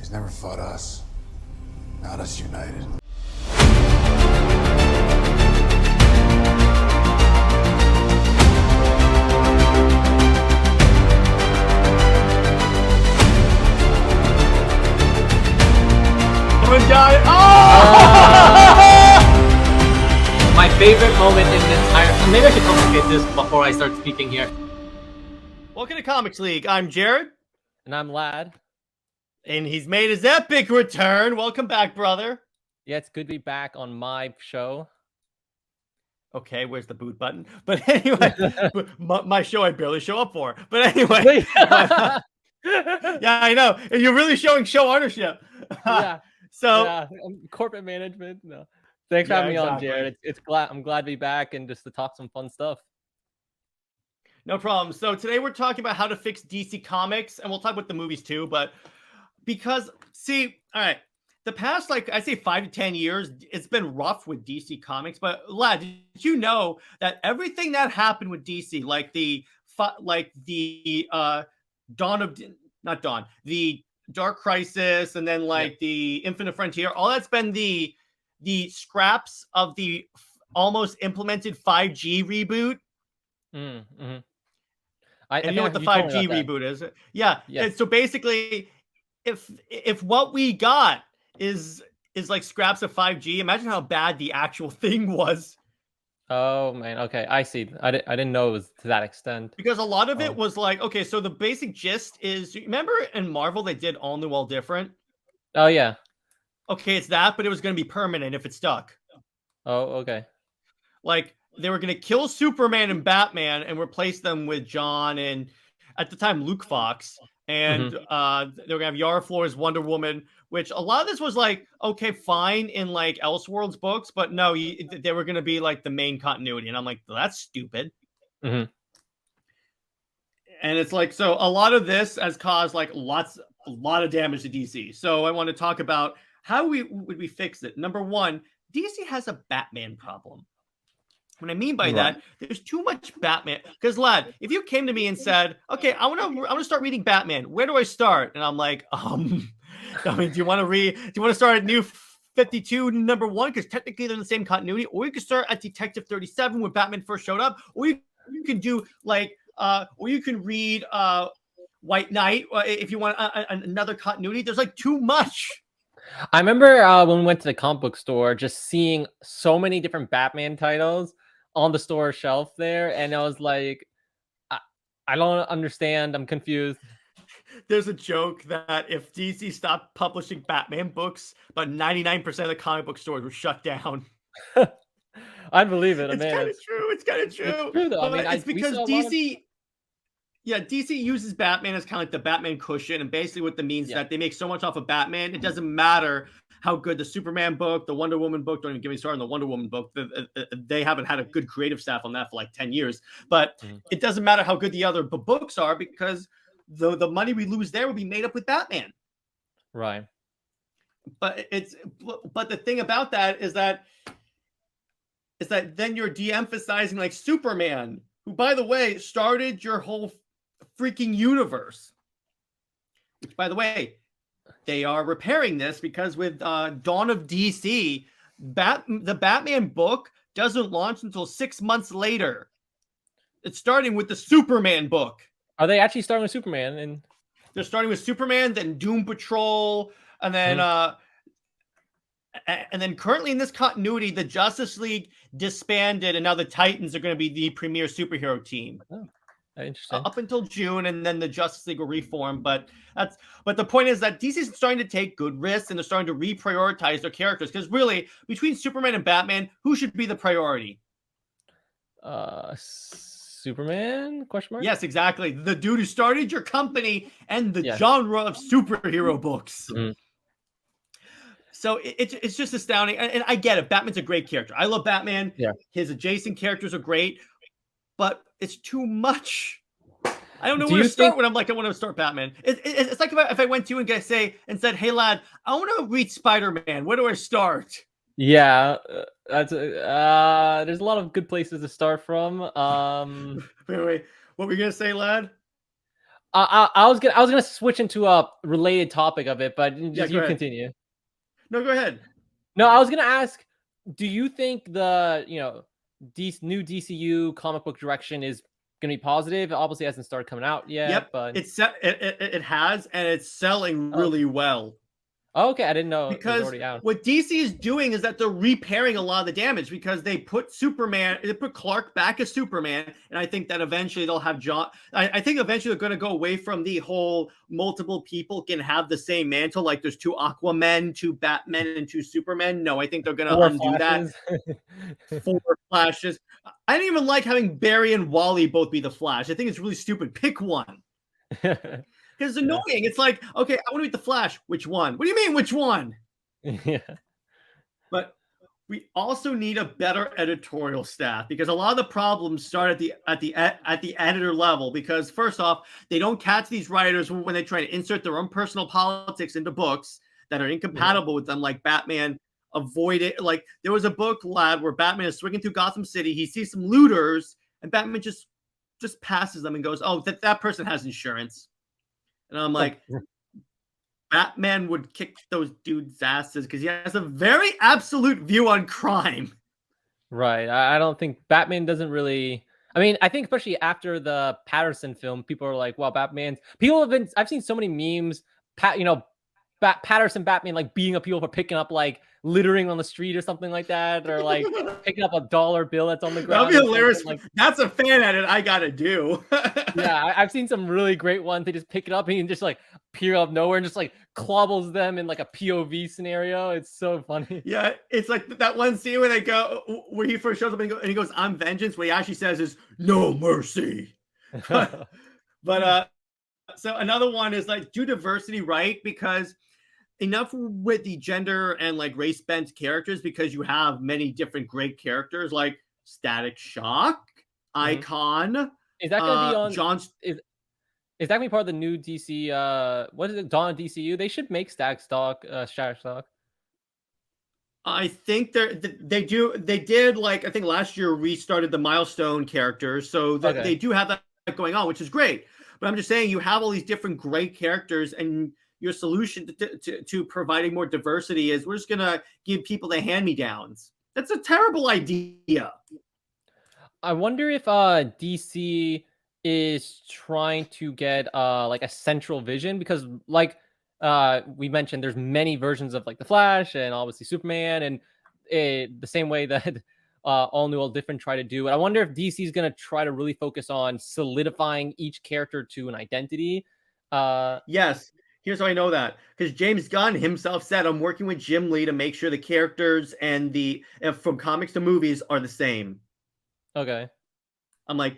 He's never fought us. Not us united. My favorite moment in the entire... Maybe I should complicate this before I start speaking here. Welcome to Comics League. I'm Jared. And I'm Lad. And he's made his epic return. Welcome back, brother. Yeah, it's good to be back on my show. Okay, where's the boot button? But anyway, my show I barely show up for. But anyway. Yeah, I know. And you're really showing show ownership. Yeah. So yeah, corporate management. No. Thanks for having me on, Jared. I'm glad to be back and just to talk some fun stuff. No problem. So today we're talking about how to fix DC Comics, and we'll talk about the movies too. But because, see, all right, the past, like, I say 5 to 10 years, it's been rough with DC Comics. But Lad, did you know that everything that happened with DC, like the Dark Crisis, and then the Infinite Frontier, all that's been the scraps of the almost implemented 5G reboot. Mm-hmm. And you know what the 5G reboot is? Yeah. And so basically, if what we got is like scraps of 5G, imagine how bad the actual thing was. Oh man, okay, I see. I didn't know it was to that extent. Because a lot of it was like, okay, so the basic gist is, remember in Marvel they did All New, All Different? Oh yeah. Okay, it's that, but it was going to be permanent if it stuck. Oh, okay. Like, they were going to kill Superman and Batman and replace them with John and, at the time, Luke Fox. And they were going to have Yara Flores, Wonder Woman, which a lot of this was like, okay, fine in like Elseworlds books, but no, they were going to be like the main continuity. And I'm like, well, that's stupid. Mm-hmm. And it's like, so a lot of this has caused like a lot of damage to DC. So I want to talk about how would we fix it. Number one, DC has a Batman problem. What I mean by that, there's too much Batman. Because, Lad, if you came to me and said, "Okay, I want to start reading Batman. Where do I start?" And I'm like, I mean, do you want to start at New 52 number 1 because technically they're in the same continuity, or you could start at Detective 37 when Batman first showed up, or you can do like, or you can read White Knight if you want another continuity. There's like too much. I remember when we went to the comic book store, just seeing so many different Batman titles on the store shelf there, and I was like, I don't understand. I'm confused. There's a joke that if DC stopped publishing Batman books, about 99% of the comic book stores were shut down. I'd believe it. It's kind of true. It's kind of true. It's true, though. I mean, it's because DC... Yeah, DC uses Batman as kind of like the Batman cushion, and basically what that means is that they make so much off of Batman, it doesn't matter how good the Superman book, the Wonder Woman book, don't even get me started on the Wonder Woman book. They haven't had a good creative staff on that for like 10 years. But it doesn't matter how good the other books are, because the money we lose there will be made up with Batman. Right. But the thing about that is that then you're de-emphasizing like Superman, who, by the way, started your whole freaking universe. Which, by the way, they are repairing this because with Dawn of DC, the Batman book doesn't launch until 6 months later. It's starting with the Superman book. Are they actually starting with Superman? And they're starting with Superman, then Doom Patrol, and then currently in this continuity, the Justice League disbanded, and now the Titans are going to be the premier superhero team. Oh, interesting. Up until June, and then the Justice League will reform. But the point is that DC is starting to take good risks, and they're starting to reprioritize their characters. Because really, between Superman and Batman, who should be the priority? Superman? Question mark? Yes, exactly. The dude who started your company and the genre of superhero books. Mm-hmm. So it's just astounding. And I get it. Batman's a great character. I love Batman. Yeah. His adjacent characters are great, but it's too much. I don't know where to start when I'm like, I want to start Batman. It's like if I went to you and said, "Hey, lad, I want to read Spider-Man. Where do I start?" Yeah, there's a lot of good places to start from. Wait. What were you going to say, lad? I was gonna switch into a related topic of it, but just go you ahead. continue. No, go ahead. No, I was gonna ask, do you think the new DCU comic book direction is gonna be positive? It obviously hasn't started coming out yet, Yep, but it has, and it's selling oh, really well. oh, okay, I didn't know it was Because already out. what DC is doing is that they're repairing a lot of the damage because they put Clark back as Superman, and I think that eventually they'll have John. I think eventually they're going to go away from the whole multiple people can have the same mantle, like there's 2 Aquamen, 2 Batmen, and 2 Supermen. No, I think they're going to undo Flashes. that. 4 Flashes. I didn't even like having Barry and Wally both be the Flash. I think it's really stupid. Pick one. Because it's annoying. Yeah. It's like, okay, I want to be the Flash. Which one? What do you mean, which one? Yeah. But we also need a better editorial staff because a lot of the problems start at the editor level. Because first off, they don't catch these writers when they try to insert their own personal politics into books that are incompatible with them, like Batman. Avoid it. Like there was a book, lad, where Batman is swinging through Gotham City. He sees some looters, and Batman just passes them and goes, "Oh, that person has insurance." And I'm like, Batman would kick those dudes' asses because he has a very absolute view on crime. Right. I don't think Batman doesn't really. I mean, I think especially after the Patterson film, people are like, "Wow, Batman's." People have been. I've seen so many memes. Patterson Batman like beating up people for picking up like littering on the street or something like that, or like picking up a dollar bill that's on the ground. That'd be hilarious. Like, that's a fan edit I gotta do. Yeah, I've seen some really great ones. They just pick it up and just like appear out of nowhere and just like clobbles them in like a POV scenario. It's so funny. Yeah, it's like that one scene where he first shows up and he goes, "I'm vengeance." What he actually says is "No mercy." But so another one is like do diversity right, because enough with the gender and like race bent characters, because you have many different great characters like Static Shock, Icon. Is that going to be on John's? Is that going to be part of the new DC? What is it? Dawn of DCU? They should make Static Shock. I think they did like I think last year restarted the Milestone characters, so that they do have that going on, which is great. But I'm just saying you have all these different great characters, and your solution to providing more diversity is we're just gonna give people the hand-me-downs. That's a terrible idea. I wonder if DC is trying to get like a central vision, because like we mentioned there's many versions of like the Flash and obviously Superman, and the same way that All New All Different try to do it. I wonder if DC is going to try to really focus on solidifying each character to an identity. Yes. Here's how I know that, because James Gunn himself said, "I'm working with Jim Lee to make sure the characters and from comics to movies are the same." Okay. I'm like,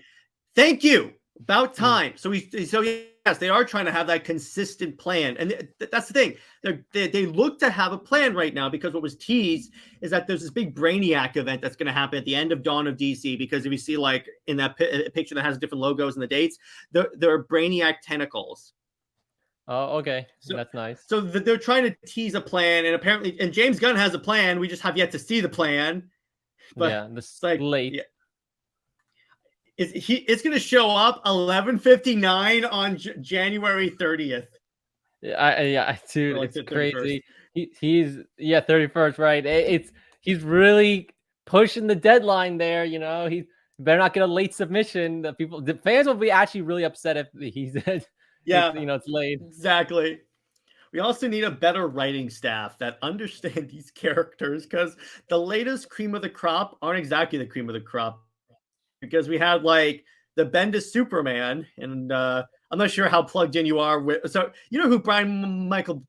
thank you. About time. So yes, they are trying to have that consistent plan, and that's the thing. They look to have a plan right now, because what was teased is that there's this big Brainiac event that's going to happen at the end of Dawn of DC. Because if you see like in that picture that has different logos and the dates, there are Brainiac tentacles. Oh, okay. So that's nice. So they're trying to tease a plan, and apparently, and James Gunn has a plan. We just have yet to see the plan. But yeah, this like late. Yeah. It's going to show up 11:59 on January 30th. Yeah, dude, it's crazy. He's 31st, right? He's really pushing the deadline there. He better not get a late submission. The fans will be actually really upset if he's it's late. Exactly. We also need a better writing staff that understand these characters, because the latest cream of the crop aren't exactly the cream of the crop. Because we had like the Bendis Superman, and I'm not sure how plugged in you are with. So you know who Brian Michael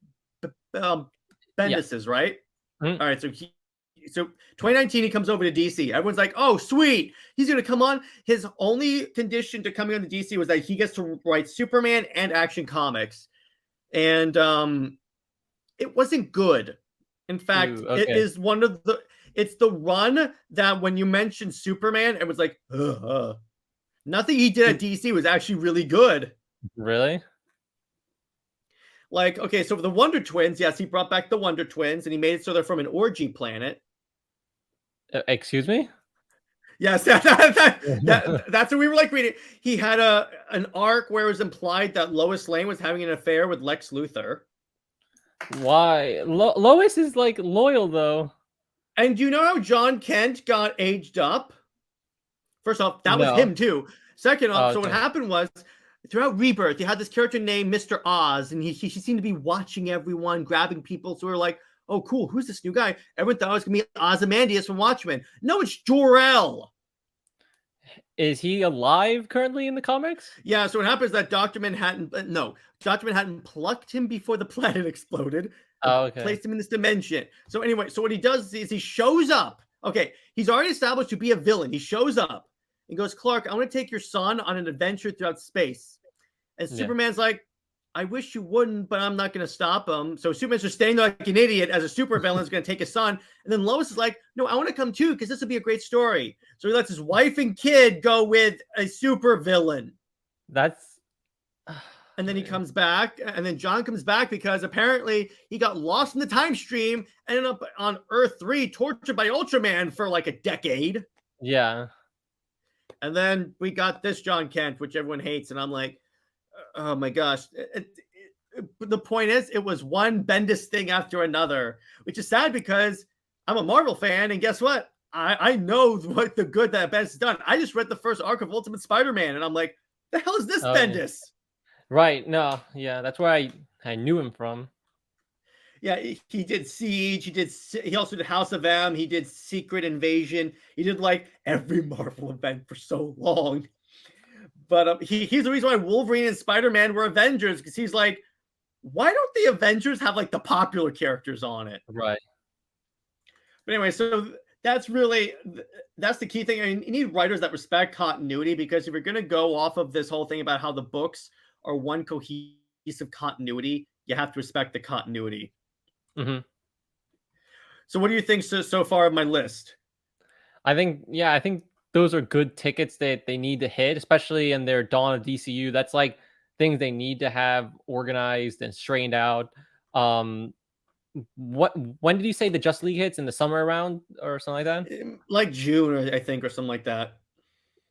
Bendis is, right? Mm-hmm. All right, so 2019 he comes over to DC. Everyone's like, "Oh, sweet, he's gonna come on." His only condition to coming on to DC was that he gets to write Superman and Action Comics, and it wasn't good. In fact, it is one of the. It's the run that when you mentioned Superman, it was like, nothing he did at DC was actually really good. Really? Like, okay, so for the Wonder Twins, yes, he brought back the Wonder Twins, and he made it so they're from an orgy planet. Excuse me? Yes, that's what we were like reading. He had an arc where it was implied that Lois Lane was having an affair with Lex Luthor. Why? Lois is like loyal though. And you know how John Kent got aged up? First off, that was No. him too. Second off, so Okay. what happened was throughout Rebirth, you had this character named Mr. Oz, and he seemed to be watching everyone, grabbing people. So we were like, oh, cool, who's this new guy? Everyone thought it was going to be Ozymandias from Watchmen. No, it's Jor-El. Is he alive currently in the comics? Yeah, so what happens is that Dr. Manhattan plucked him before the planet exploded. Oh, okay. Placed him in this dimension. So anyway, so what he does is he shows up. Okay, he's already established to be a villain. He shows up and goes, Clark, I want to take your son on an adventure throughout space. And Superman's like, I wish you wouldn't, but I'm not going to stop him. So Superman's just staying there like an idiot as a super villain is going to take his son. And then Lois is like, no, I want to come too because this will be a great story. So he lets his wife and kid go with a super villain. That's... And then he comes back, and then John comes back because apparently he got lost in the time stream, ended up on Earth 3, tortured by Ultraman for like a decade. Yeah. And then we got this John Kent, which everyone hates, and I'm like, oh my gosh. The point is, it was one Bendis thing after another, which is sad because I'm a Marvel fan, and guess what? I know what the good that Bendis has done. I just read the first arc of Ultimate Spider-Man, and I'm like, the hell is this Bendis? Right. No. Yeah. That's where I knew him from. Yeah, he did Siege. He also did House of M. He did Secret Invasion. He did like every Marvel event for so long. But he's the reason why Wolverine and Spider-Man were Avengers, because he's like, why don't the Avengers have like the popular characters on it? Right. But anyway, so that's the key thing. I mean, you need writers that respect continuity, because if you're going to go off of this whole thing about how the books are one cohesive continuity, you have to respect the continuity. Mm-hmm. So what do you think so far of my list? I think those are good tickets that they need to hit, especially in their Dawn of DCU. That's like things they need to have organized and straightened out. When did you say the Just League hits? In the summer around or something like that? Like June, I think, or something like that.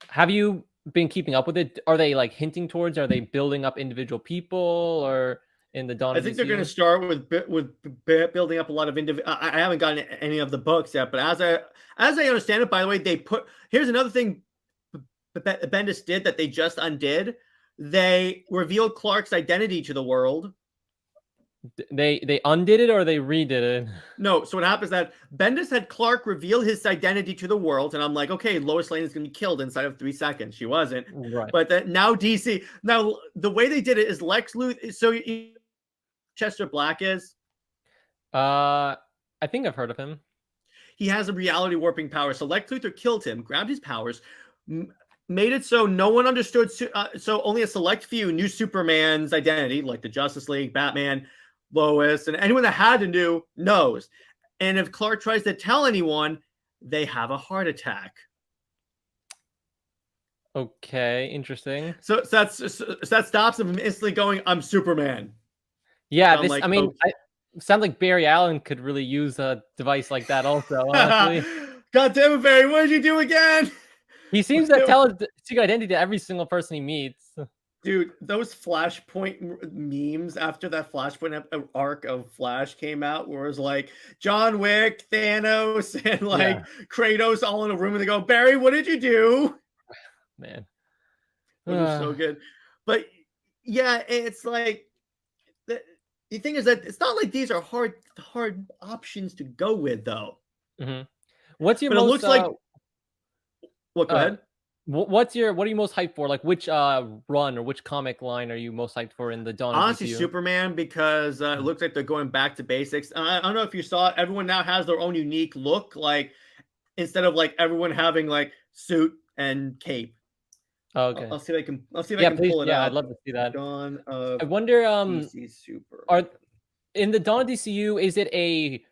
Have you been keeping up with it? Are they like hinting towards? Are they building up individual people or in the Dawn? I think they're going to start with building up a lot of individual. I haven't gotten any of the books yet, but as I understand it, by the way, here's another thing Bendis did that they just undid. They revealed Clark's identity to the world. They undid it or they redid it? No, so what happens is that Bendis had Clark reveal his identity to the world, and I'm like, okay, Lois Lane is going to be killed inside of 3 seconds. She wasn't. Right. But now DC, now the way they did it is Lex Luthor. So Chester Black is? I think I've heard of him. He has a reality warping power. So Lex Luthor killed him, grabbed his powers, made it so no one understood. So only a select few knew Superman's identity, like the Justice League, Batman, Lois, and anyone that had to know knows. And if Clark tries to tell anyone, they have a heart attack. Okay, interesting. So that stops him from instantly going, I'm Superman. Yeah, so sounds like Barry Allen could really use a device like that also, honestly. God damn it, Barry, what did you do again? He seems to tell his secret identity to every single person he meets. Dude, those Flashpoint memes after that Flashpoint arc of Flash came out, where it was like John Wick, Thanos, and Kratos all in a room, and they go, Barry, what did you do? Man. It was so good. But yeah, it's like, the thing is that it's not like these are hard options to go with, though. Mm-hmm. What's your but most... it looks like... What, go ahead. What are you most hyped for? Like, which run or which comic line are you most hyped for in the Dawn of Honestly, DCU? Superman, because it looks like they're going back to basics. I don't know if you saw it. Everyone now has their own unique look. Like, instead of like everyone having like suit and cape. Oh, okay. I'll see if I can. Pull it up. I'd love to see that. Dawn of I wonder. DC Super. In the Dawn of DCU, is it a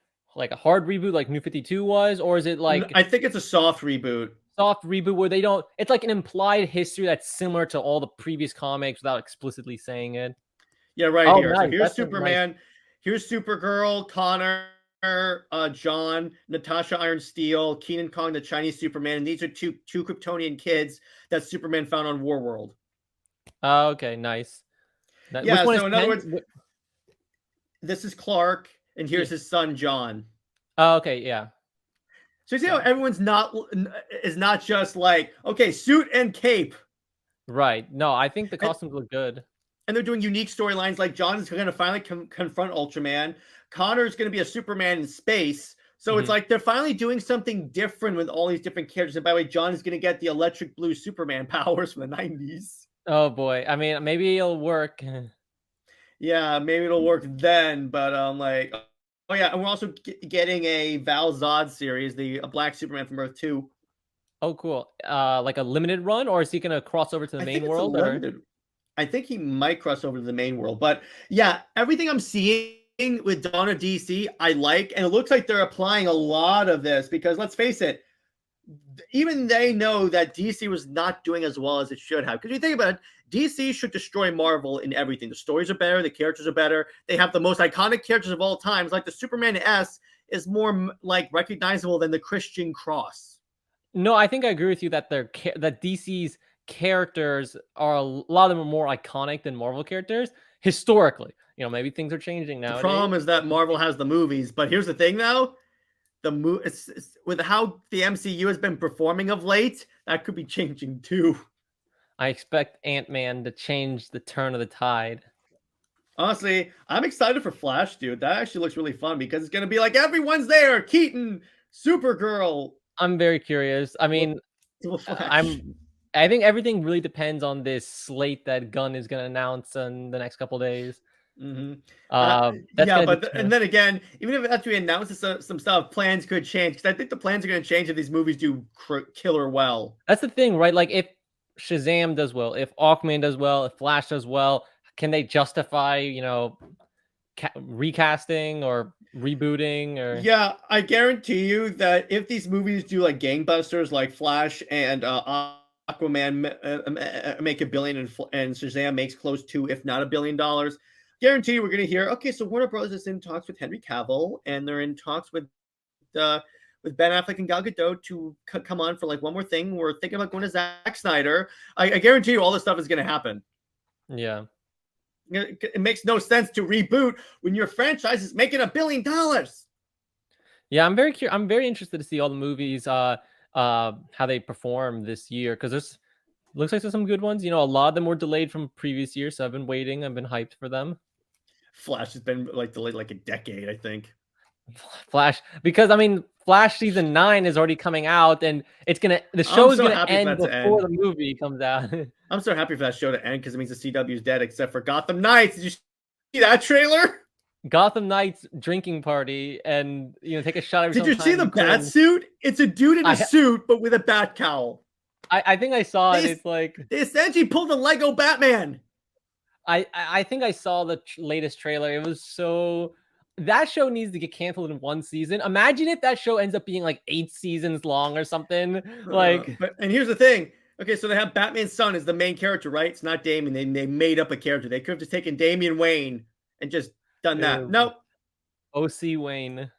hard reboot like New 52 was, or is it like... I think it's a soft reboot. Soft reboot where they don't... It's like an implied history that's similar to all the previous comics without explicitly saying it. Yeah, right here. Nice. So here's Superman. Nice. Here's Supergirl, Connor, John, Natasha Iron Steel, Keenan Kong, the Chinese Superman, and these are two Kryptonian kids that Superman found on Warworld. Oh, okay, nice. Yeah, which one so is in other Kent? words, this is Clark, and here's his son John. Oh, okay, yeah. So you see how everyone's not just like, okay, suit and cape. Right. No, I think the costumes look good. And they're doing unique storylines, like John is going to finally confront Ultraman. Connor's going to be a Superman in space. So it's like they're finally doing something different with all these different characters. And by the way, John is going to get the electric blue Superman powers from the 90s. Oh boy. I mean, maybe it'll work. Yeah, maybe it'll work then. But like, oh yeah, and we're also getting a Val Zod series, the Black Superman from Earth 2. Oh, cool. Like a limited run, or is he gonna cross over to the main world? I think he might cross over to the main world. But yeah, everything I'm seeing with Dawn of DC, I like, and it looks like they're applying a lot of this because let's face it, even they know that DC was not doing as well as it should have. Because you think about it, DC should destroy Marvel in everything. The stories are better, the characters are better. They have the most iconic characters of all times. Like the Superman S is more like recognizable than the Christian Cross. No, I think I agree with you that that DC's characters are a lot of them are more iconic than Marvel characters historically. Maybe things are changing now. The problem is that Marvel has the movies, but here's the thing, though. With how the MCU has been performing of late, that could be changing too. I expect Ant-Man to change the turn of the tide. Honestly, I'm excited for Flash, dude. That actually looks really fun because it's going to be like everyone's there. Keaton, Supergirl. I'm very curious. I mean, I think everything really depends on this slate that Gunn is going to announce in the next couple of days. And then again, even if after we announce some stuff, plans could change because I think the plans are going to change if these movies do killer well. That's the thing, right? Like if Shazam does well, if Aquaman does well, if Flash does well, can they justify, recasting or rebooting? Or yeah, I guarantee you that if these movies do like gangbusters, like Flash and Aquaman make $1 billion and Shazam makes close to, if not $1 billion. Guarantee we're going to hear, okay, so Warner Bros. Is in talks with Henry Cavill, and they're in talks with Ben Affleck and Gal Gadot to come on for like one more thing. We're thinking about going to Zack Snyder. I guarantee you all this stuff is going to happen. Yeah. It makes no sense to reboot when your franchise is making $1 billion. Yeah, I'm very interested to see all the movies, how they perform this year, because looks like there's some good ones. A lot of them were delayed from previous years, so I've been waiting. I've been hyped for them. Flash has been delayed like a decade, I think. Flash, because Flash season 9 is already coming out, and the show is gonna end before the movie comes out. I'm so happy for that show to end because it means the CW is dead, except for Gotham Knights. Did you see that trailer? Gotham Knights drinking party, and take a shot. Did you see the bat suit? It's a dude in a suit, but with a bat cowl. I think I saw it. It's like they essentially pulled the Lego Batman. I think I saw the latest trailer. It was that show needs to get canceled in one season. Imagine if that show ends up being like 8 seasons long or something. And here's the thing. Okay, so they have Batman's son as the main character, right? It's not Damian. They made up a character. They could have just taken Damian Wayne and just done that. Nope. O.C. Wayne.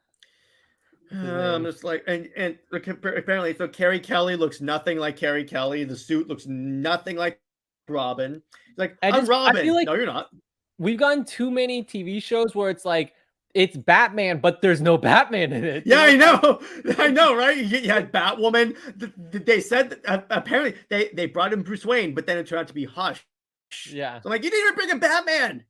I'm just like, and apparently, so Carrie Kelly looks nothing like Carrie Kelly. The suit looks nothing like Robin. Like, I'm Robin. I feel like, no, you're not. We've gotten too many TV shows where it's like, it's Batman, but there's no Batman in it. Yeah, I know, right? You had Batwoman. They said that, apparently they brought in Bruce Wayne, but then it turned out to be Hush. Yeah. So I'm like, you didn't even bring a Batman.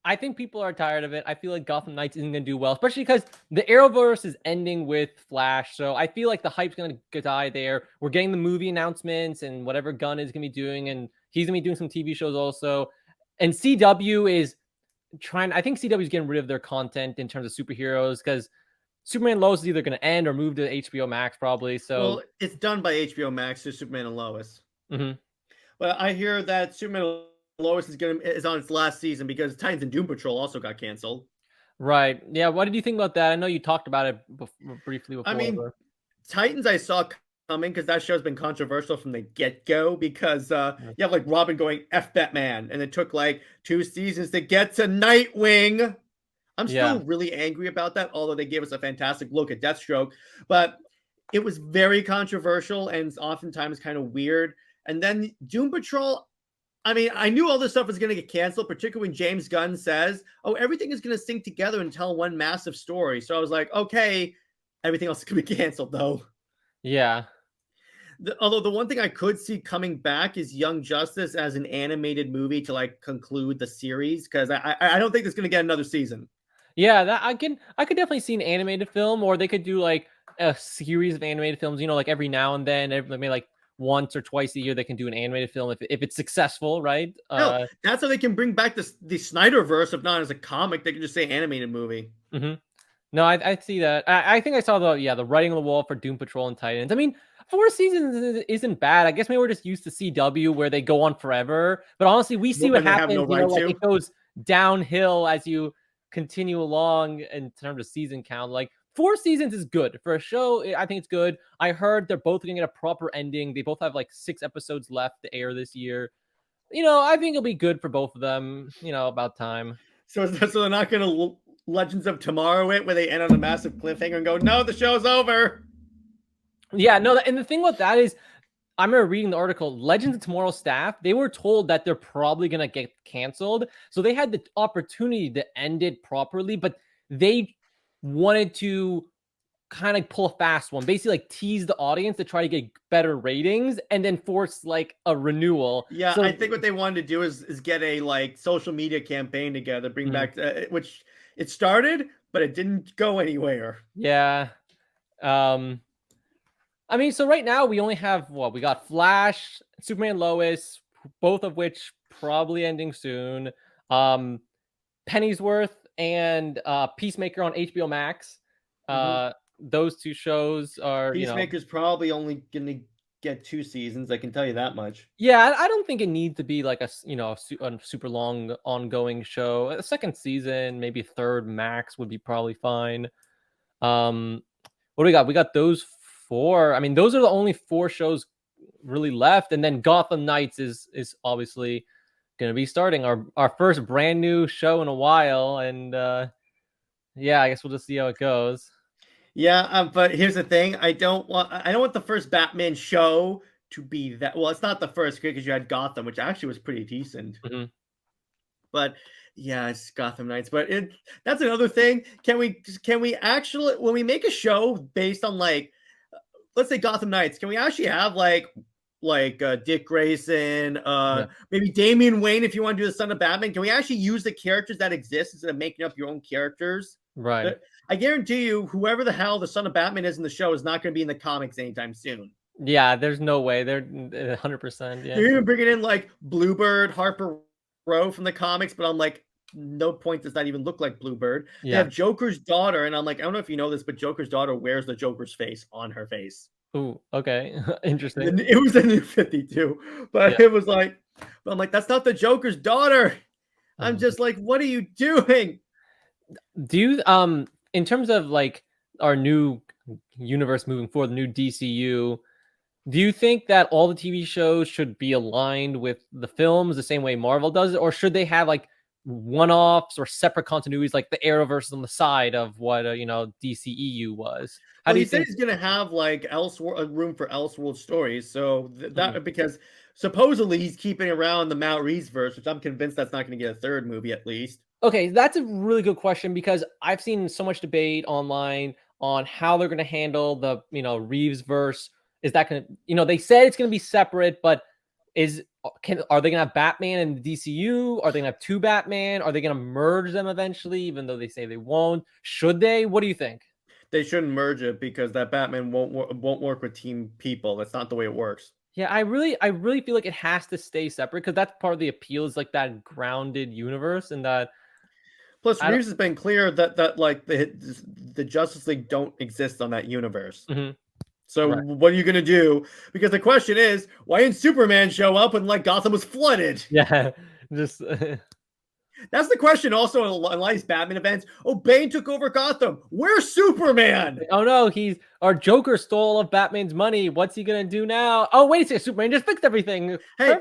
I think people are tired of it. I feel like Gotham Knights isn't going to do well, especially because the Arrowverse is ending with Flash. So I feel like the hype's going to die there. We're getting the movie announcements and whatever Gunn is going to be doing, and he's going to be doing some TV shows also. And CW is I think CW is getting rid of their content in terms of superheroes because Superman and Lois is either going to end or move to HBO Max probably. So well, it's done by HBO Max to Superman and Lois. Mm-hmm. But I hear that Superman Lois is on its last season because Titans and Doom Patrol also got canceled. Right. Yeah. What did you think about that? I know you talked about it briefly before. I mean, Titans I saw coming because that show's been controversial from the get-go because you have like Robin going F Batman, and it took like 2 seasons to get to Nightwing. I'm Yeah. still really angry about that, although they gave us a fantastic look at Deathstroke. But it was very controversial and oftentimes kind of weird. And then Doom Patrol, I mean, I knew all this stuff was going to get canceled, particularly when James Gunn says, oh, everything is going to sync together and tell one massive story. So I was like, okay, everything else is going to be canceled, though. Yeah. Although the one thing I could see coming back is Young Justice as an animated movie to like conclude the series, because I don't think it's going to get another season. Yeah, that I could definitely see an animated film, or they could do like a series of animated films, you know, like every now and then, maybe like once or twice a year they can do an animated film if it's successful, right? No, that's how they can bring back the Snyderverse, if not as a comic, they can just say animated movie. Mm-hmm. No, I see that. I think I saw the writing on the wall for Doom Patrol and Titans. I mean, 4 seasons isn't bad. I guess maybe we're just used to CW where they go on forever. But honestly, we see what happens. No right like it goes downhill as you continue along in terms of season count. Like 4 seasons is good for a show. I think it's good. I heard they're both going to get a proper ending. They both have like 6 episodes left to air this year. You know, I think it'll be good for both of them. You know, about time. So they're not going to Legends of Tomorrow it, where they end on a massive cliffhanger and go, no, the show's over. Yeah, no, and the thing with that is, I remember reading the article, Legends of Tomorrow staff, they were told that they're probably going to get canceled. So they had the opportunity to end it properly, but they wanted to kind of pull a fast one, basically like tease the audience to try to get better ratings and then force like a renewal. Yeah, so, I think what they wanted to do is get a like social media campaign together, bring back, which it started, but it didn't go anywhere. Yeah. I mean, so right now we only have we got Flash, Superman, Lois, both of which probably ending soon. Pennyworth and Peacemaker on HBO Max. Those 2 shows are Peacemaker's probably only gonna get 2 seasons. I can tell you that much. Yeah, I don't think it needs to be like a super long ongoing show. A 2nd season, maybe 3rd max would be probably fine. What do we got? We got those 4. I mean, those are the only 4 shows really left, and then Gotham Knights is obviously going to be starting our first brand new show in a while, and yeah, I guess we'll just see how it goes. Yeah, but here's the thing: I don't want the first Batman show to be that. Well, it's not the first because you had Gotham, which actually was pretty decent. But yeah, it's Gotham Knights. But that's another thing. Can we actually, when we make a show based on like, let's say Gotham Knights, can we actually have like Dick Grayson, maybe Damian Wayne if you want to do the Son of Batman? Can we actually use the characters that exist instead of making up your own characters? Right. I guarantee you, whoever the hell the Son of Batman is in the show is not going to be in the comics anytime soon. Yeah, there's no way. They're 100%. Yeah. They're even bringing in like Bluebird, Harper Row from the comics, but I'm like, no point does that even look like Bluebird. Yeah. They have Joker's daughter, and I'm like, I don't know if you know this, but Joker's daughter wears the Joker's face on her face. Ooh, okay. Interesting. It was in New 52, but it was like, but I'm like, that's not the Joker's daughter. I'm just like, what are you doing? Do you, in terms of like our new universe moving forward, the new DCU, do you think that all the TV shows should be aligned with the films the same way Marvel does it, or should they have like one-offs or separate continuities, like the Arrowverse on the side of what DCEU was? How do you think he's going to have like a room for Elseworld stories? So that because supposedly he's keeping around the Matt Reeves verse, which I'm convinced that's not going to get a 3rd movie at least. Okay, that's a really good question because I've seen so much debate online on how they're going to handle the Reeves verse. Is that going to they said it's going to be separate, but are they going to have Batman in the DCU? Are they going to have 2 Batman? Are they going to merge them eventually, even though they say they won't? Should they? What do you think? They shouldn't merge it because that Batman won't work with team people. That's not the way it works. Yeah, I really feel like it has to stay separate because that's part of the appeal, is like that grounded universe, and that. Plus, Reeves has been clear that like the Justice League don't exist on that universe. So what are you gonna do? Because the question is, why didn't Superman show up when like Gotham was flooded? Yeah, just that's the question. Also, in a lot of these Batman events, Bane took over Gotham. Where's Superman? Oh no, our Joker stole all of Batman's money. What's he gonna do now? Oh wait a second, Superman just fixed everything. Hey,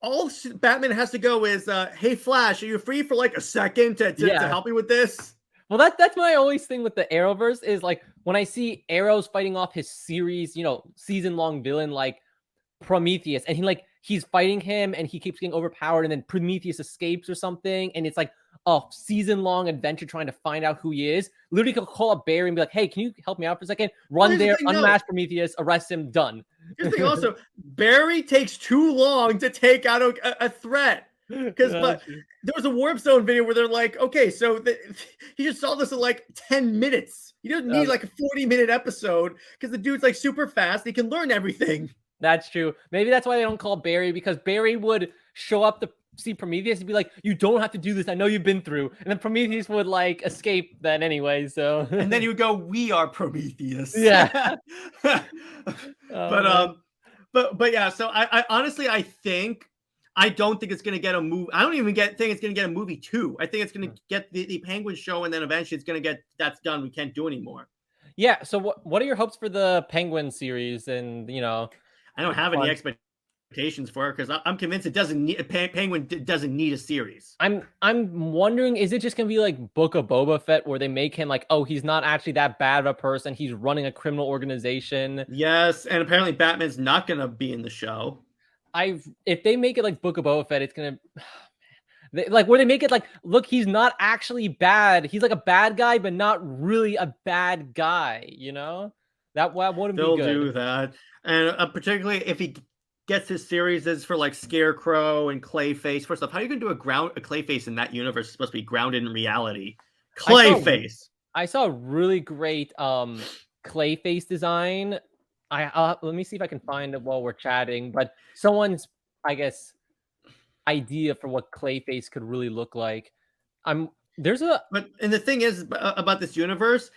all Batman has to go is, "Hey, Flash, are you free for like a second to help me with this?" Well, that's my always thing with the Arrowverse is like when I see Arrow's fighting off his series, season-long villain like Prometheus, and he's fighting him and he keeps getting overpowered, and then Prometheus escapes or something, and it's like a season-long adventure trying to find out who he is. Literally could call up Barry and be like, "Hey, can you help me out for a second?" Run there, unmask Prometheus, arrest him, done. Here's the thing also, Barry takes too long to take out a threat. Because there was a Warp Zone video where they're like, okay, so he just saw this in like 10 minutes. He doesn't need like a 40-minute episode because the dude's like super fast. He can learn everything. That's true. Maybe that's why they don't call Barry, because Barry would show up to see Prometheus and be like, "You don't have to do this. I know you've been through." And then Prometheus would like escape then anyway. So and then he would go, "We are Prometheus." Yeah. But yeah. So I honestly I don't think it's gonna get a movie. I don't even think it's gonna get a movie 2. I think it's gonna get the Penguin show, and then eventually it's gonna get that's done. We can't do anymore. Yeah. So what are your hopes for the Penguin series? And I don't have any expectations for it because I'm convinced it doesn't need Penguin doesn't need a series. I'm wondering, is it just gonna be like Book of Boba Fett, where they make him like, oh, he's not actually that bad of a person. He's running a criminal organization. Yes, and apparently Batman's not gonna be in the show. If they make it like Book of Boba Fett, it's gonna where they make it like, look, he's not actually bad. He's like a bad guy, but not really a bad guy. That wouldn't be good. They'll do that, and particularly if he gets his series is for like Scarecrow and Clayface. First off, how are you gonna do a Clayface in that universe? It's supposed to be grounded in reality. Clayface. I saw a really great Clayface design. Let me see if I can find it while we're chatting. But someone's, I guess, idea for what Clayface could really look like. And the thing is about this universe,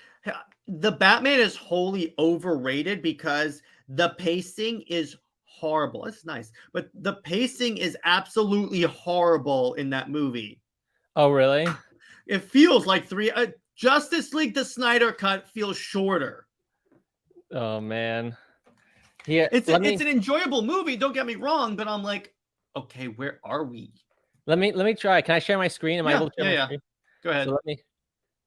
the Batman is wholly overrated because the pacing is horrible. It's nice, but the pacing is absolutely horrible in that movie. Oh, really? It feels like Justice League, the Snyder Cut feels shorter. Oh man. Yeah, it's an enjoyable movie, don't get me wrong, but I'm like, okay, where are we? Let me try. Can I share my screen? Am I able to share my screen? Go ahead. So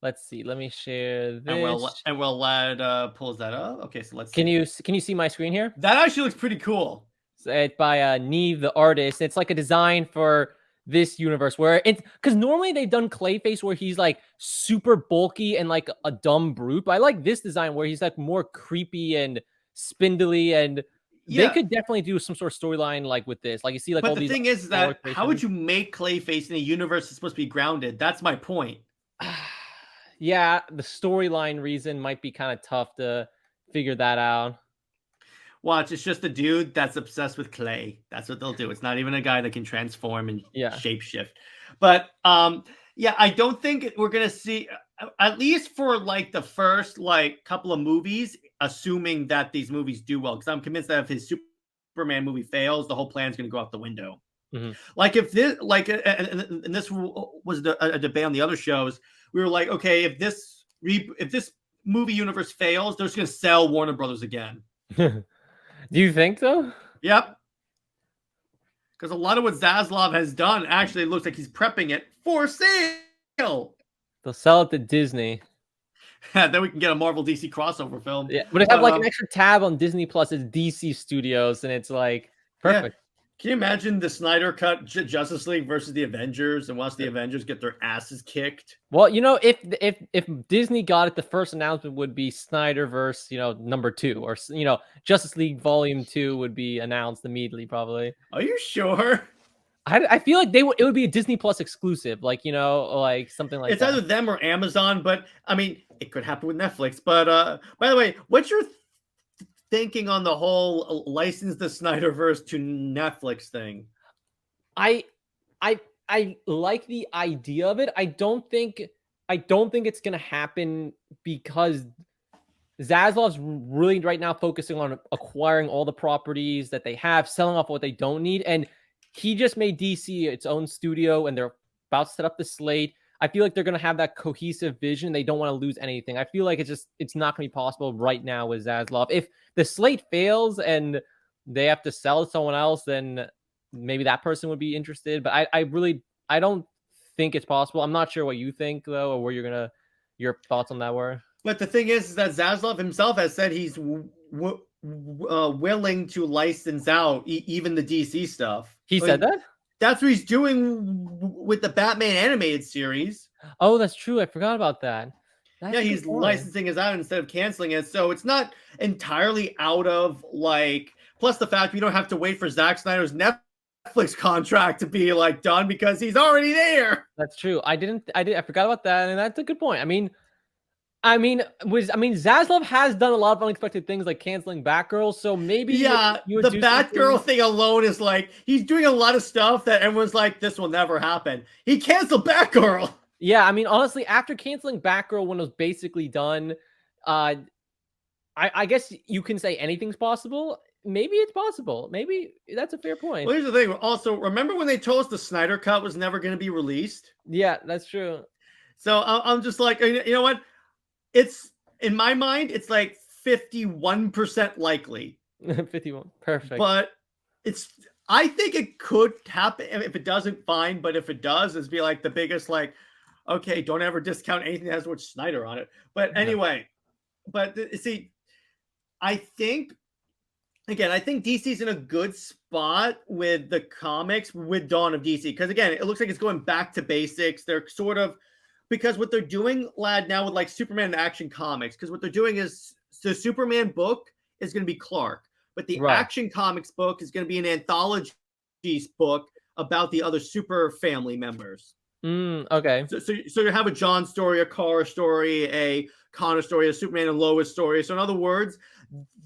let's see. Let me share this. And while Lad pulls that up. Okay, so let's see. Can you see my screen here? That actually looks pretty cool. So it's by Neve the artist. It's like a design for this universe where because normally they've done Clayface where he's like super bulky and like a dumb brute. But I like this design where he's like more creepy and spindly, and they could definitely do some sort of storyline like with this. Like you see, like, but all the these thing is that how would you make Clayface in a universe that's supposed to be grounded? That's my point. Yeah, the storyline reason might be kind of tough to figure that out. Watch, it's just a dude that's obsessed with clay. That's what they'll do. It's not even a guy that can transform and shapeshift. But yeah, I don't think we're gonna see, at least for like the first like couple of movies, assuming that these movies do well, because I'm convinced that if his Superman movie fails, the whole plan's gonna go out the window. Mm-hmm. Like if this, like, and this was a debate on the other shows, we were like, okay, if this movie universe fails, they're just gonna sell Warner Brothers again. Do you think so? Yep. Because a lot of what Zaslav has done actually looks like he's prepping it for sale. They'll sell it to Disney. Then we can get a Marvel DC crossover film. Yeah, but it have like an extra tab on Disney Plus as DC Studios, and it's like perfect. Yeah. Can you imagine the Snyder Cut Justice League versus the Avengers, and watch the Avengers get their asses kicked? Well, if Disney got it, the first announcement would be Snyderverse, number 2, or Justice League Volume 2 would be announced immediately, probably. Are you sure? I feel like it would be a Disney Plus exclusive, like like something like it's that. It's either them or Amazon, but I mean, it could happen with Netflix. But by the way, what's your thinking on the whole license the Snyderverse to Netflix thing? I like the idea of it. I don't think it's gonna happen because Zaslav's really right now focusing on acquiring all the properties that they have, selling off what they don't need, and he just made DC its own studio, and they're about to set up the slate. I feel like they're going to have that cohesive vision. They don't want to lose anything. I feel like it's not going to be possible right now with Zaslav. If the slate fails and they have to sell to someone else, then maybe that person would be interested. But I don't think it's possible. I'm not sure what you think though, or where your thoughts on that were. But the thing is that Zaslav himself has said he's willing to license out even the DC stuff. He said that? That's what he's doing with the Batman animated series. Oh, that's true. I forgot about that. Yeah, he's licensing it out instead of canceling it. So it's not entirely out of like. Plus the fact we don't have to wait for Zack Snyder's Netflix contract to be like done because he's already there. That's true. I forgot about that, and that's a good point. Zaslav has done a lot of unexpected things like canceling Batgirl, so maybe the Batgirl thing alone is like he's doing a lot of stuff that everyone's like, this will never happen. He canceled Batgirl. Yeah, honestly, after canceling Batgirl when it was basically done, I guess you can say anything's possible. Maybe it's possible. Maybe that's a fair point. Well, here's the thing. Also, remember when they told us the Snyder Cut was never going to be released? Yeah, that's true. So I'm just like, you know what? It's in my mind, it's like 51% likely. 51, perfect. But I think it could happen. If it doesn't, fine. But if it does, it's be like the biggest, like, okay, don't ever discount anything that has the word Snyder on it. But anyway, see, I think DC's in a good spot with the comics with Dawn of DC. Because again, it looks like it's going back to basics. They're sort of, because what they're doing, lad, now with like Superman and Action Comics, because what they're doing is the Superman book is going to be Clark, but the Action Comics book is going to be an anthology book about the other Super family members. Okay. So you have a John story, a Kara story, a Connor story, a Superman and Lois story. So in other words,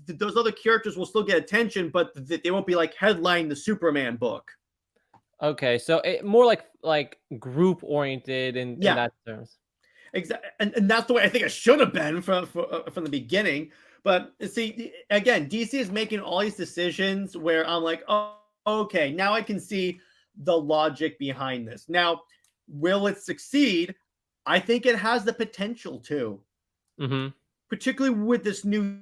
those other characters will still get attention, but they won't be like headlining the Superman book. Okay, so more like group oriented in that terms. Exactly, and that's the way I think it should have been from the beginning. But see, again, DC is making all these decisions where I'm like, oh, okay, now I can see the logic behind this. Now, will it succeed? I think it has the potential to, particularly with this new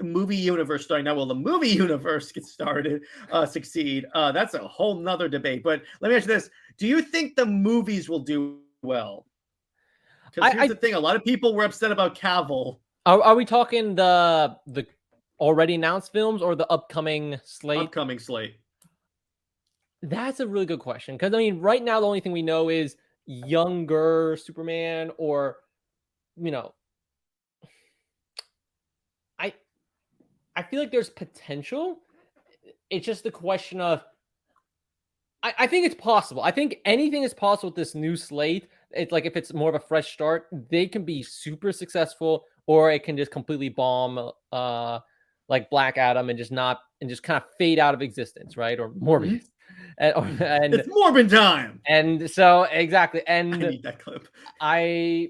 movie universe starting. Now, will the movie universe get started, succeed? That's a whole nother debate. But let me ask you this: do you think the movies will do well? Because here's the thing: a lot of people were upset about Cavill. Are we talking the already announced films or the upcoming slate? Upcoming slate. That's a really good question. Because right now the only thing we know is younger Superman, or I feel like there's potential. It's just the question of, I think it's possible. I think anything is possible with this new slate. It's like, if it's more of a fresh start, they can be super successful, or it can just completely bomb, like Black Adam, and just kind of fade out of existence, right? Or Morbius. And it's Morbin time. And so exactly. And I need that clip. I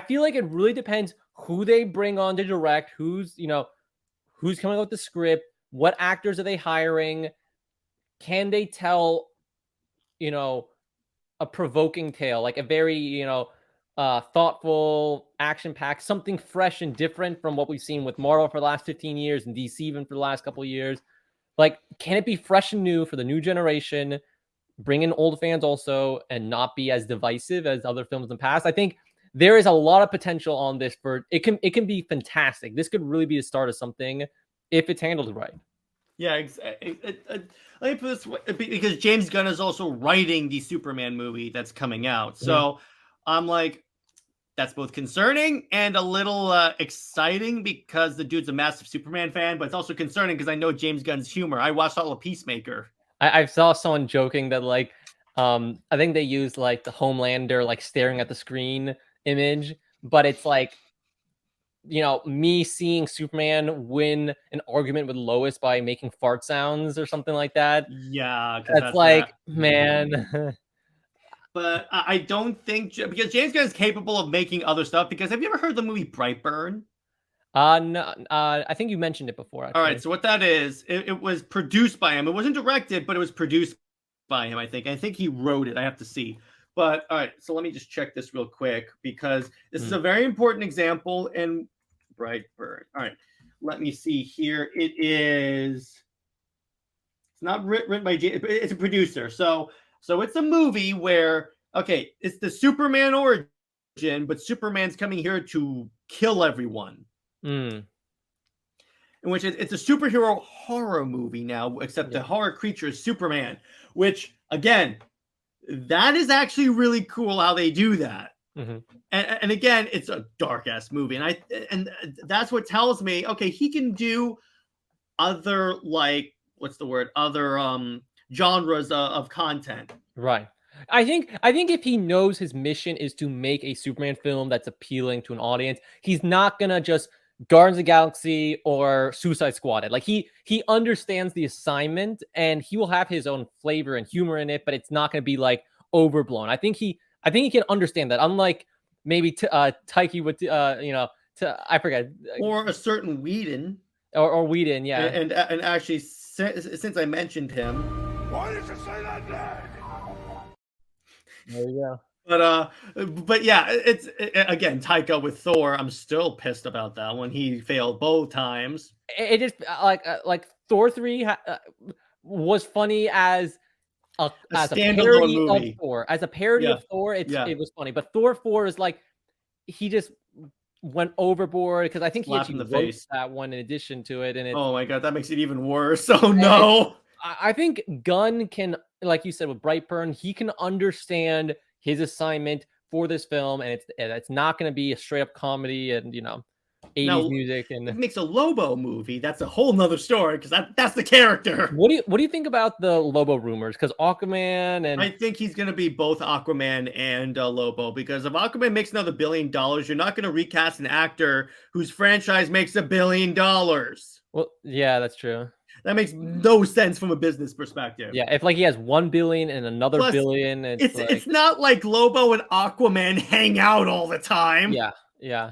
feel like it really depends who they bring on to direct, who's coming up with the script, what actors are they hiring, can they tell, a provoking tale, like a very, thoughtful, action-packed, something fresh and different from what we've seen with Marvel for the last 15 years and DC even for the last couple of years. Like, can it be fresh and new for the new generation, bring in old fans also, and not be as divisive as other films in the past? I think there is a lot of potential on this for it can be fantastic. This could really be the start of something if it's handled right. Yeah, let me put this way, because James Gunn is also writing the Superman movie that's coming out. So I'm like, that's both concerning and a little exciting, because the dude's a massive Superman fan, but it's also concerning because I know James Gunn's humor. I watched all of Peacemaker. I saw someone joking that I think they used like the Homelander like staring at the screen image, but it's like, me seeing Superman win an argument with Lois by making fart sounds or something like that. Yeah, that's like, man. But I don't think, because James Gunn is capable of making other stuff. Because have you ever heard the movie Brightburn? No. I think you mentioned it before. Actually. All right, so what that is, it was produced by him. It wasn't directed, but it was produced by him. I think he wrote it. I have to see. But all right, so let me just check this real quick, because this is a very important example in Brightburn. All right, let me see here. It is It's not written by it's a producer. So it's a movie where it's the Superman origin, but Superman's coming here to kill everyone. Mm. In which it's a superhero horror movie now, except the horror creature is Superman, which again, that is actually really cool how they do that. Mm-hmm. And again, it's a dark ass movie, and that's what tells me, okay, he can do other other genres of content. Right. I think if he knows his mission is to make a Superman film that's appealing to an audience, he's not gonna just Guardians of the Galaxy or Suicide Squad. Like he understands the assignment, and he will have his own flavor and humor in it, but it's not gonna be like overblown. I think he can understand that. Unlike maybe Taiki with I forget, or a certain Whedon or Whedon, yeah. And actually, since I mentioned him, why did you say that name? There you go. But yeah, it's again Taika with Thor. I'm still pissed about that one. He failed both times. It just like Thor 3 was funny as a parody movie of Thor. As a parody of Thor, it was funny. But Thor 4 is like he just went overboard because I think he actually wrote that one in addition to it. And oh my god, that makes it even worse. Oh no. I think Gunn can, like you said with Brightburn, he can understand his assignment for this film, and it's not going to be a straight up comedy and 80s music. And it makes a Lobo movie. That's a whole nother story because that's the character. What do you think about the Lobo rumors? Because Aquaman and I think he's going to be both Aquaman and Lobo, because if Aquaman makes another $1 billion, you're not going to recast an actor whose franchise makes $1 billion. Well, yeah, that's true. That makes no sense from a business perspective. Yeah, if like he has $1 billion and another $1 billion, it's not like Lobo and Aquaman hang out all the time. Yeah.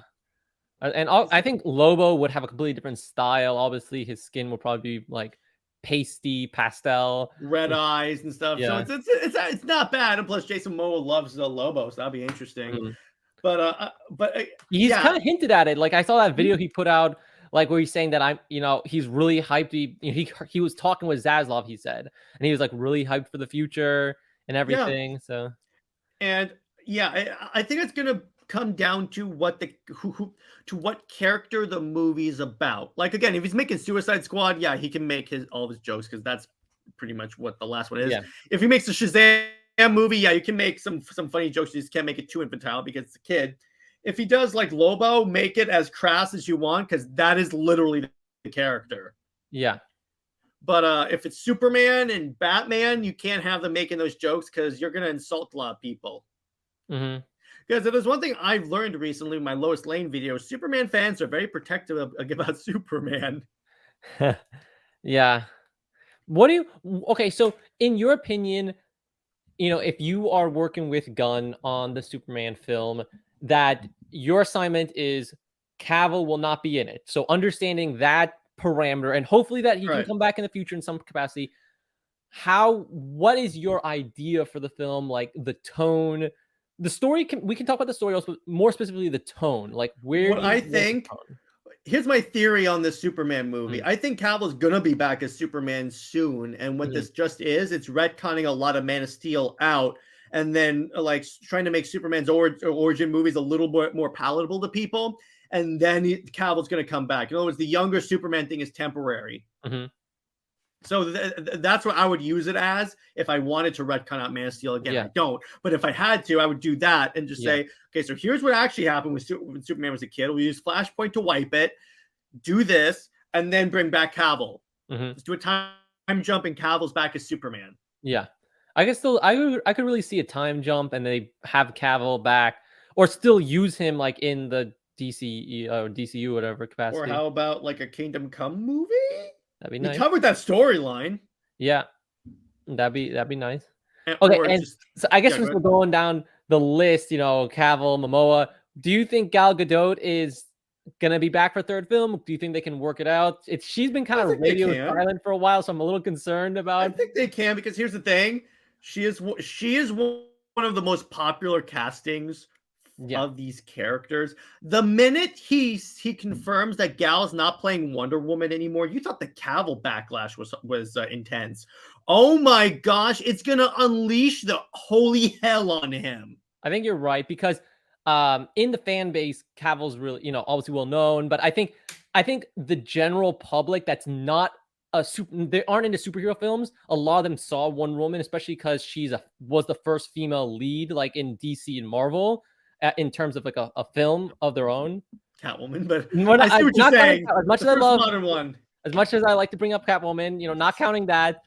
And I think Lobo would have a completely different style. Obviously, his skin will probably be like pasty, pastel, red eyes and stuff. Yeah. So it's not bad. And plus, Jason Momoa loves the Lobo, so that'll be interesting. Mm-hmm. But he's kind of hinted at it. Like I saw that video he put out, like where he's saying that he's really hyped. He was talking with Zaslav, he said, and he was like really hyped for the future and everything. Yeah. So, and I think it's gonna come down to what what character the movie's about. Like again, if he's making Suicide Squad, yeah, he can make all his jokes because that's pretty much what the last one is. Yeah. If he makes a Shazam movie, yeah, you can make some funny jokes. You just can't make it too infantile because it's a kid. If he does like Lobo, make it as crass as you want because that is literally the character. Yeah. But if it's Superman and Batman, you can't have them making those jokes because you're gonna insult a lot of people. Mm-hmm. Because if there's one thing I've learned recently in my Lois Lane videos, Superman fans are very protective about Superman. Yeah. Okay, so in your opinion, if you are working with Gunn on the Superman film, that your assignment is Cavill will not be in it. So understanding that parameter, and hopefully that he can come back in the future in some capacity, what is your idea for the film? Like the tone, the story, we can talk about the story also, more specifically the tone. Like here's my theory on this Superman movie. I think Cavill's gonna be back as Superman soon, and what this just is, it's retconning a lot of Man of Steel out, and then like trying to make Superman's origin movies a little bit more palatable to people, and then Cavill's gonna come back. In other words, the younger Superman thing is temporary. Mm-hmm. So that's what I would use it as if I wanted to retcon out Man of Steel again. Yeah. I don't, but if I had to, I would do that and just say, okay, so here's what actually happened when Superman was a kid. We use Flashpoint to wipe it, do this, and then bring back Cavill. Mm-hmm. Let's do a time jump and Cavill's back as Superman. Yeah, I guess I could really see a time jump and they have Cavill back, or still use him like in the DC or DCU whatever capacity. Or how about like a Kingdom Come movie? That'd be nice. We covered that storyline. Yeah, that'd be nice. So I guess since we're going down the list, Cavill, Momoa, do you think Gal Gadot is gonna be back for a third film? Do you think they can work it out? She's been kind of radio silent for a while, so I'm a little concerned about. I think they can, because here's the thing: she is one of the most popular castings Yeah. of these characters. The minute he confirms that Gal's not playing Wonder Woman anymore, you thought the Cavill backlash was intense. Oh my gosh, it's gonna unleash the holy hell on him. I think you're right because in the fan base, Cavill's really, obviously well known, but I think the general public that's not they aren't into superhero films. A lot of them saw Wonder Woman, especially because was the first female lead like in DC and Marvel in terms of like a film of their own. Catwoman, but I see what you're saying. As much as I love modern one, as much as I like to bring up Catwoman, not counting that.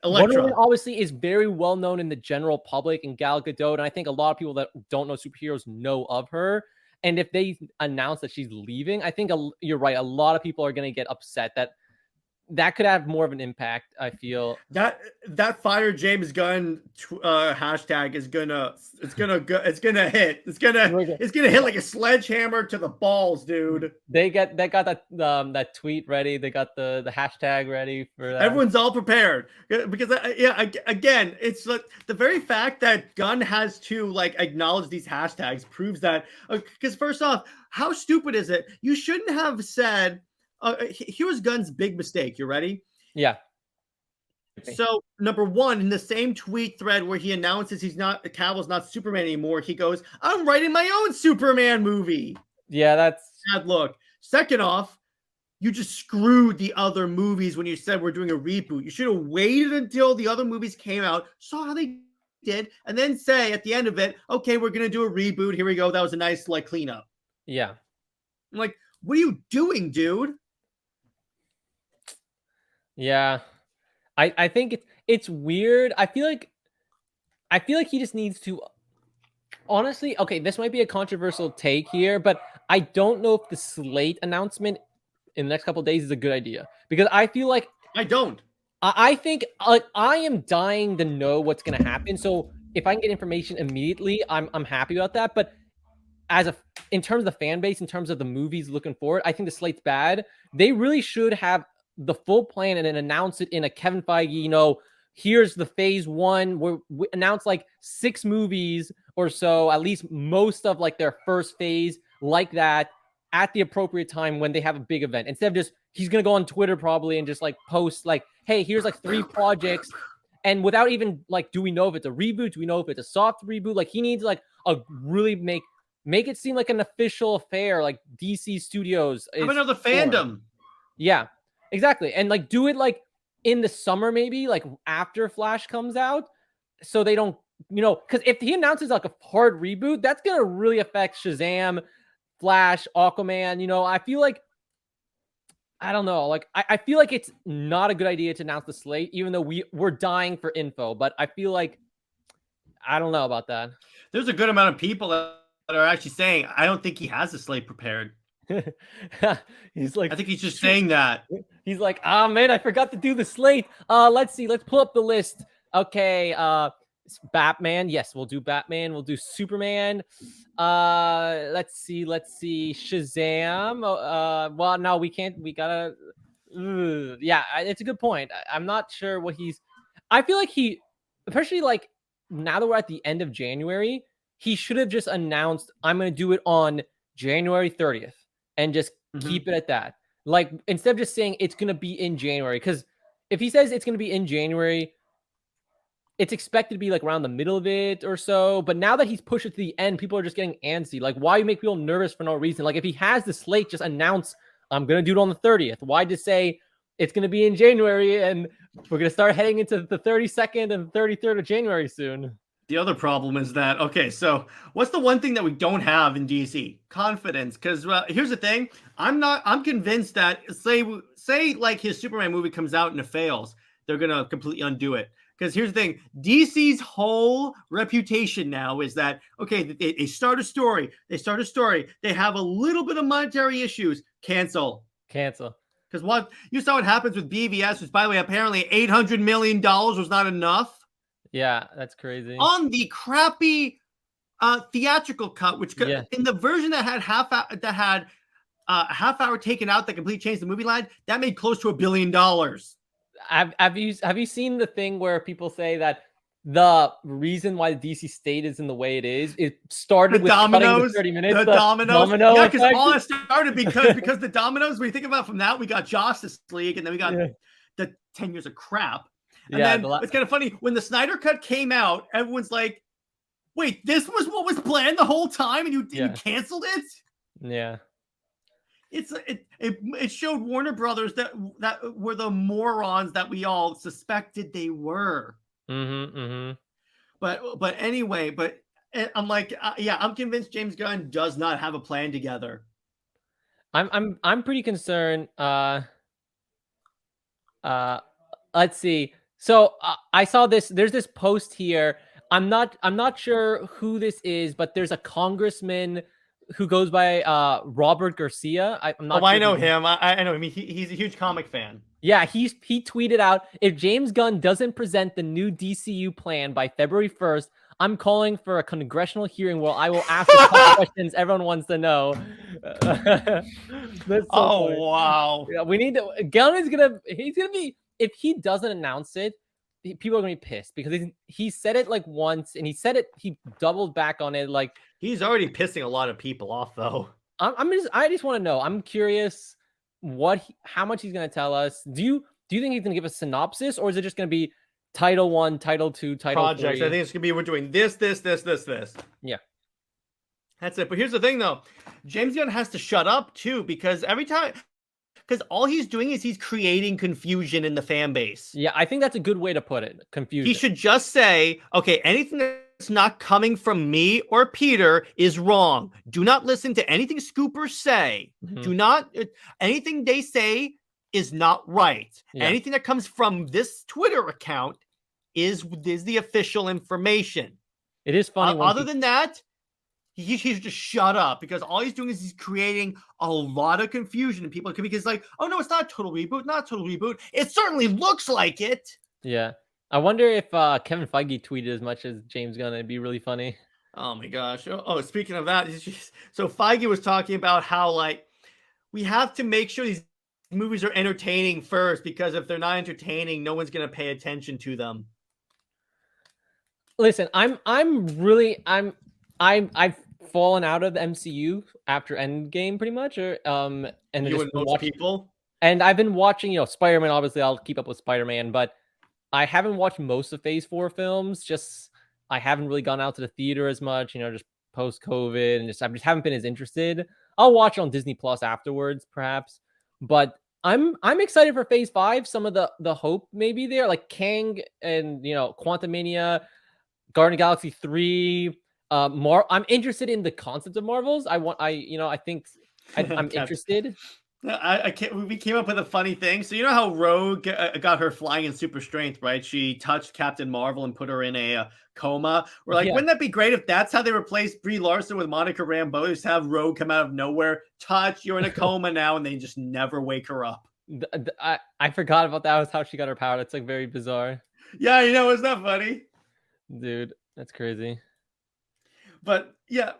Elektra. Wonder Woman obviously is very well known in the general public and Gal Gadot, and I think a lot of people that don't know superheroes know of her. And if they announce that she's leaving, I think you're right. A lot of people are going to get upset that could have more of an impact. I feel that fire James Gunn hashtag is gonna hit like a sledgehammer to the balls, dude. They got that tweet ready. They got the hashtag ready for that. Everyone's all prepared because again, it's like the very fact that Gunn has to like acknowledge these hashtags proves that. Because first off, how stupid is it? You shouldn't have said. Here was Gunn's big mistake. You ready? Yeah. So number one, in the same tweet thread where he announces Cavill's not Superman anymore, he goes, "I'm writing my own Superman movie." Yeah, that's bad look. Second off, you just screwed the other movies when you said we're doing a reboot. You should have waited until the other movies came out, saw how they did, and then say at the end of it, "Okay, we're gonna do a reboot. Here we go. That was a nice like cleanup." Yeah. I'm like, what are you doing, dude? Yeah, I think it's weird. I feel like he just needs to. Honestly, okay, this might be a controversial take here, but I don't know if the slate announcement in the next couple of days is a good idea because I feel like I don't. I think like I am dying to know what's going to happen. So if I can get information immediately, I'm happy about that. But in terms of the fan base, in terms of the movies looking forward, I think the slate's bad. They really should have the full plan and then announce it in a Kevin Feige, here's the phase one where we announce like 6 movies or so, at least most of like their first phase like that at the appropriate time when they have a big event. Instead of just, he's going to go on Twitter probably and just like post like, hey, here's like 3 projects. And without even like, do we know if it's a reboot? Do we know if it's a soft reboot? Like he needs like a really make it seem like an official affair, like DC Studios. Have another fandom. Yeah. Exactly. And like do it like in the summer, maybe like after Flash comes out. So they don't, because if he announces like a hard reboot, that's going to really affect Shazam, Flash, Aquaman. I feel like, I don't know. Like, I feel like it's not a good idea to announce the slate, even though we're dying for info. But I feel like, I don't know about that. There's a good amount of people that are actually saying, I don't think he has the slate prepared. He's like, I think he's just saying that. He's like, oh man, I forgot to do the slate. Let's see, let's pull up the list. Okay, Batman. Yes, we'll do Batman. We'll do Superman. Let's see, Shazam. Well, no, we can't. We gotta. Yeah, it's a good point. I'm not sure what I feel like especially like now that we're at the end of January, he should have just announced, I'm going to do it on January 30th. And just keep it at that. Like, instead of just saying it's going to be in January. Because if he says it's going to be in January, it's expected to be like around the middle of it or so. But now that he's pushed it to the end, people are just getting antsy. Like, why you make people nervous for no reason? Like, if he has the slate, just announce, I'm going to do it on the 30th. Why just say it's going to be in January and we're going to start heading into the 32nd and 33rd of January soon? The other problem is that, okay, so what's the one thing that we don't have in DC? Confidence. Because here's the thing. I'm convinced that say like his Superman movie comes out and it fails, they're going to completely undo it. Because here's the thing. DC's whole reputation now is that, okay, they start a story. They have a little bit of monetary issues. Cancel. Because what you saw what happens with BVS, which, by the way, apparently $800 million was not enough. Yeah, that's crazy. On the crappy theatrical cut, which in the version that had a half hour taken out that completely changed the movie line, that made close to $1 billion. Have you seen the thing where people say that the reason why the DC state is in the way it is. It started The with cutting dominoes, the 30 minutes. the The dominoes. domino Yeah, because effect. all that started because the dominoes. When you think about from that, we got Justice League, and then we got the 10 years of crap. And Yeah, then it's kind of funny when the Snyder Cut came out. Everyone's like, "Wait, this was what was planned the whole time, and you canceled it." Yeah. It showed Warner Brothers that were the morons that we all suspected they were. But anyway, I'm like, I'm convinced James Gunn does not have a plan together. I'm pretty concerned. Let's see. So I saw this. There's this post here. I'm not sure who this is, but there's a congressman who goes by Robert Garcia. I'm not. Oh, sure I know him. I know him. He's a huge comic fan. Yeah, he tweeted out, if James Gunn doesn't present the new DCU plan by February 1st, I'm calling for a congressional hearing where I will ask the tough questions everyone wants to know. That's so funny. Wow. Yeah, we need to. Gunn is gonna. He's gonna be. If he doesn't announce it, people are gonna be pissed because he said it like once and he said it. He doubled back on it. Like he's already pissing a lot of people off, though. I just want to know. I'm curious how much he's gonna tell us. Do you think he's gonna give a synopsis, or is it just gonna be Title 1, Title 2, Title projects? 3? I think it's gonna be we're doing this. Yeah, that's it. But here's the thing, though. James Gunn has to shut up too, because all he's doing is he's creating confusion in the fan base. Yeah, I think that's a good way to put it. Confusion. He should just say, okay, anything that's not coming from me or Peter is wrong. Do not listen to anything scoopers say. Do not, anything they say is not right. Yeah. Anything that comes from this Twitter account is the official information. It is funny. Other than that, he should just shut up, because all he's doing is he's creating a lot of confusion in people, because like, oh no, it's not a total reboot, not a total reboot. It certainly looks like it. Yeah. I wonder if Kevin Feige tweeted as much as James Gunn. It'd be really funny. Oh my gosh. Oh, speaking of that, so Feige was talking about how like we have to make sure these movies are entertaining first, because if they're not entertaining, no one's going to pay attention to them. Listen, I've fallen out of the MCU after Endgame, pretty much, and you and most people. And I've been watching, Spider-Man. Obviously, I'll keep up with Spider-Man, but I haven't watched most of Phase 4 films. Just I haven't really gone out to the theater as much, just post-COVID, and I just haven't been as interested. I'll watch it on Disney Plus afterwards, perhaps. But I'm excited for Phase 5. Some of the hope may be there, like Kang and Quantumania, Guardians of the Galaxy 3. I'm interested in the concept of Marvels. I think I'm interested. We came up with a funny thing. So you know how Rogue got her flying in super strength, right? She touched Captain Marvel and put her in a coma. We're like, wouldn't that be great if that's how they replaced Brie Larson with Monica Rambeau? Just have Rogue come out of nowhere, touch, you're in a coma now, and they just never wake her up. I forgot about that. Was how she got her power. That's like very bizarre. Yeah, isn't that funny? Dude, that's crazy. But yeah,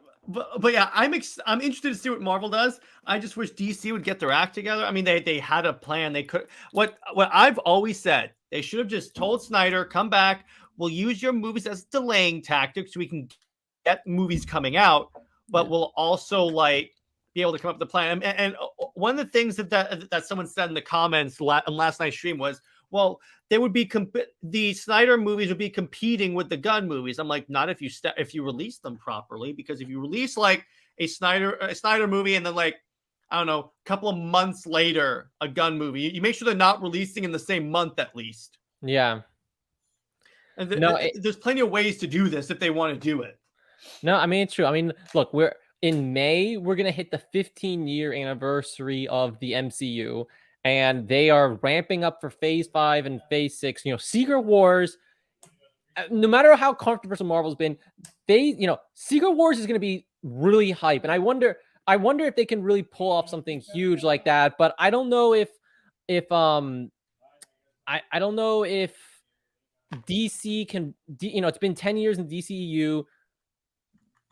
I'm interested to see what Marvel does. I just wish DC would get their act together. I mean, they had a plan. They could. What I've always said, they should have just told Snyder, come back. We'll use your movies as delaying tactics so we can get movies coming out, but we'll also be able to come up with a plan. And one of the things that someone said in the comments on last night's stream was, well, they would be the Snyder movies would be competing with the Gunn movies. I'm like, not if you release them properly, because if you release like a Snyder movie and then I don't know, a couple of months later a Gunn movie, you make sure they're not releasing in the same month at least. Yeah. And there's plenty of ways to do this if they want to do it. No, I mean, it's true. I mean, look, we're in May. We're gonna hit the 15-year anniversary of the MCU. And they are ramping up for Phase 5 and Phase 6. Secret Wars, no matter how controversial Marvel's been, Secret Wars is going to be really hype. And I wonder if they can really pull off something huge like that. But I don't know if I don't know if DC can, it's been 10 years in DCEU.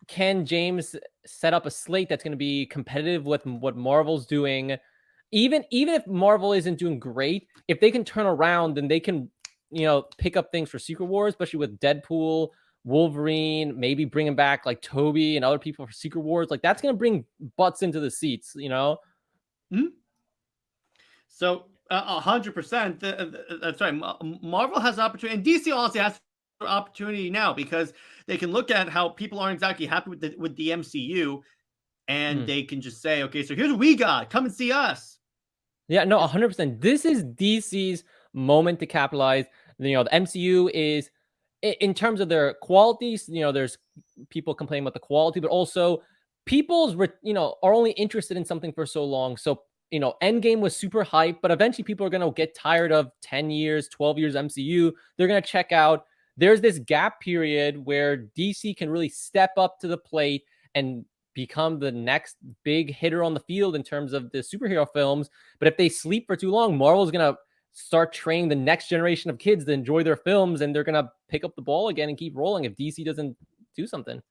Can James set up a slate that's going to be competitive with what Marvel's doing? Even if Marvel isn't doing great, if they can turn around, then they can pick up things for Secret Wars, especially with Deadpool, Wolverine, maybe bringing back like Toby and other people for Secret Wars. Like that's going to bring butts into the seats, Mm-hmm. So 100%. That's right. Marvel has an opportunity, and DC honestly has an opportunity now because they can look at how people aren't exactly happy with the MCU, and they can just say, okay, so here's what we got. Come and see us. Yeah, no, 100%. This is DC's moment to capitalize. The MCU is, in terms of their qualities, there's people complaining about the quality, but also people's, are only interested in something for so long. So, Endgame was super hype, but eventually people are going to get tired of 10 years, 12 years MCU. They're going to check out. There's this gap period where DC can really step up to the plate and become the next big hitter on the field in terms of the superhero films. But if they sleep for too long, Marvel's going to start training the next generation of kids to enjoy their films, and they're going to pick up the ball again and keep rolling if DC doesn't do something.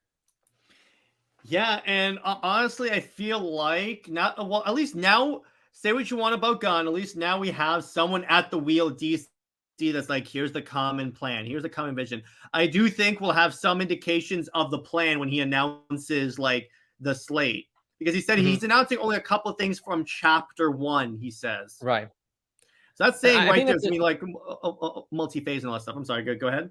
Yeah, and honestly, I feel like at least now, say what you want about Gunn, at least now we have someone at the wheel of DC that's like, here's the common plan, here's the common vision. I do think we'll have some indications of the plan when he announces like the slate, because he said he's announcing only a couple of things from chapter 1, he says. Right. So that's saying right there to me like multi-phase and all that stuff. I'm sorry, go ahead.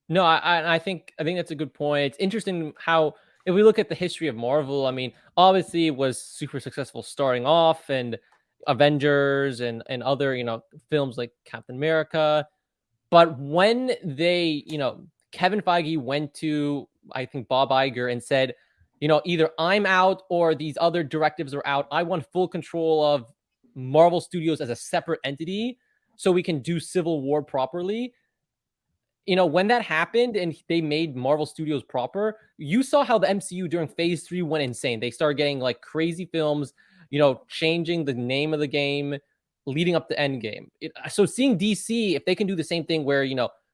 No, I think that's a good point. It's interesting how, if we look at the history of Marvel, I mean, obviously it was super successful starting off, and Avengers and other, films like Captain America. But when they, Kevin Feige went to, I think, Bob Iger and said, either I'm out or these other directives are out. I want full control of Marvel Studios as a separate entity so we can do Civil War properly. When that happened and they made Marvel Studios proper, you saw how the MCU during Phase 3 went insane. They started getting like crazy films, changing the name of the game, leading up to Endgame. So seeing DC, if they can do the same thing where,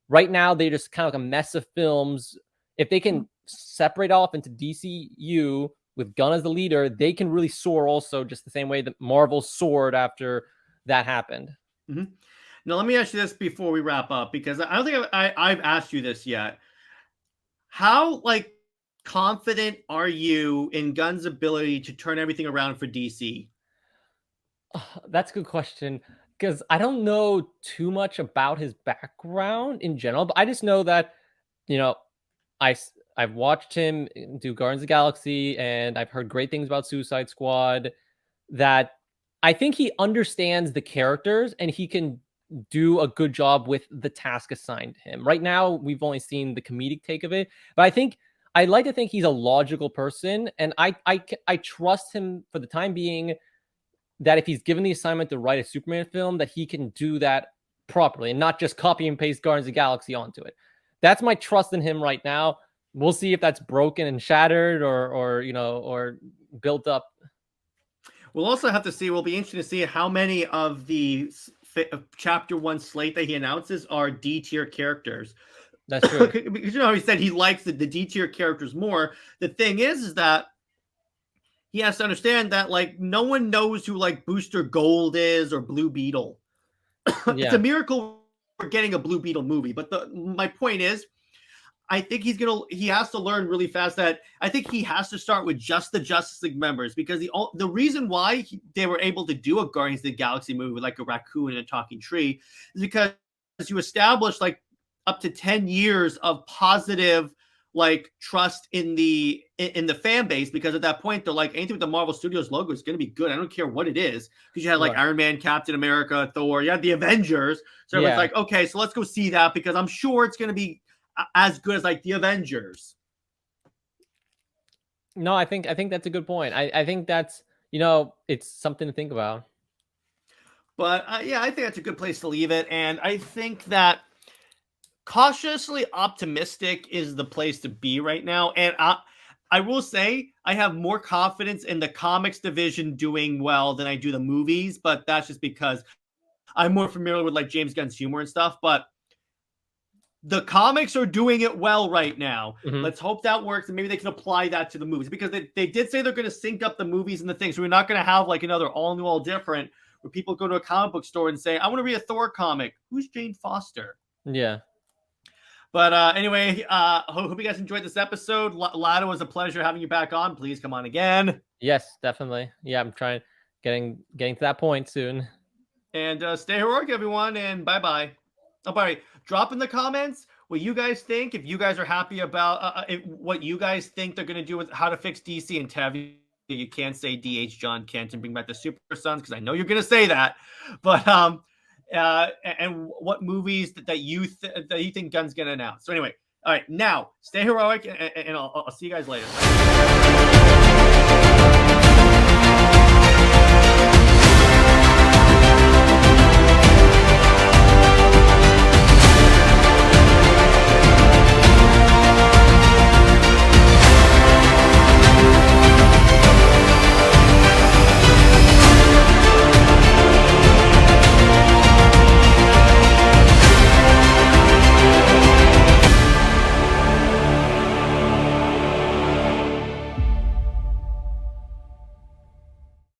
right now they're just kind of like a mess of films. If they can separate off into DCU with Gunn as the leader, they can really soar also, just the same way that Marvel soared after that happened. Mm-hmm. Now, let me ask you this before we wrap up, because I don't think I've asked you this yet. How confident are you in Gunn's ability to turn everything around for DC? That's a good question, because I don't know too much about his background in general, but I just know that, I've watched him do Guardians of the Galaxy, and I've heard great things about Suicide Squad, that I think he understands the characters and he can do a good job with the task assigned to him. Right now, we've only seen the comedic take of it, but I like to think he's a logical person, and I trust him for the time being, that if he's given the assignment to write a Superman film, that he can do that properly and not just copy and paste Guardians of the Galaxy onto it. That's my trust in him right now. We'll see if that's broken and shattered or built up. We'll also have to see. We'll be interested to see how many of the chapter 1 slate that he announces are D tier characters. That's true. Because he said he likes the D tier characters more. The thing is that he has to understand that no one knows who Booster Gold is or Blue Beetle. Yeah. It's a miracle we're getting a Blue Beetle movie. But my point is, I think he has to learn really fast that I think he has to start with just the Justice League members, because the reason why they were able to do a Guardians of the Galaxy movie with a raccoon and a talking tree is because you establish up to 10 years of positive trust in the fan base, because at that point they're anything with the Marvel Studios logo is going to be good. I don't care what it is, because you had Iron Man, Captain America, Thor, you had the Avengers. So it's okay, so let's go see that, because I'm sure it's going to be as good as the Avengers. No, I think that's a good point. I think that's, it's something to think about. But yeah, I think that's a good place to leave it. And I think that cautiously optimistic is the place to be right now. And I will say I have more confidence in the comics division doing well than I do the movies, but that's just because I'm more familiar with James Gunn's humor and stuff. But the comics are doing it well right now. Mm-hmm. Let's hope that works, and maybe they can apply that to the movies, because they did say they're going to sync up the movies and the things. So we're not going to have another all new, all different. where people go to a comic book store and say, I want to read a Thor comic. Who's Jane Foster? Yeah. But anyway, hope you guys enjoyed this episode. Lado, it was a pleasure having you back on. Please come on again. Yes, definitely. Yeah, I'm trying getting to that point soon. And stay heroic, everyone, and bye-bye. Oh, by the way, drop in the comments what you guys think. If you guys are happy about what you guys think they're going to do with how to fix DC, and Tev, you can't say DH John Kent and bring back the Super Sons, because I know you're going to say that. But and what movies that you think Gunn's going to announce. So anyway, all right, now stay heroic, and I'll see you guys later.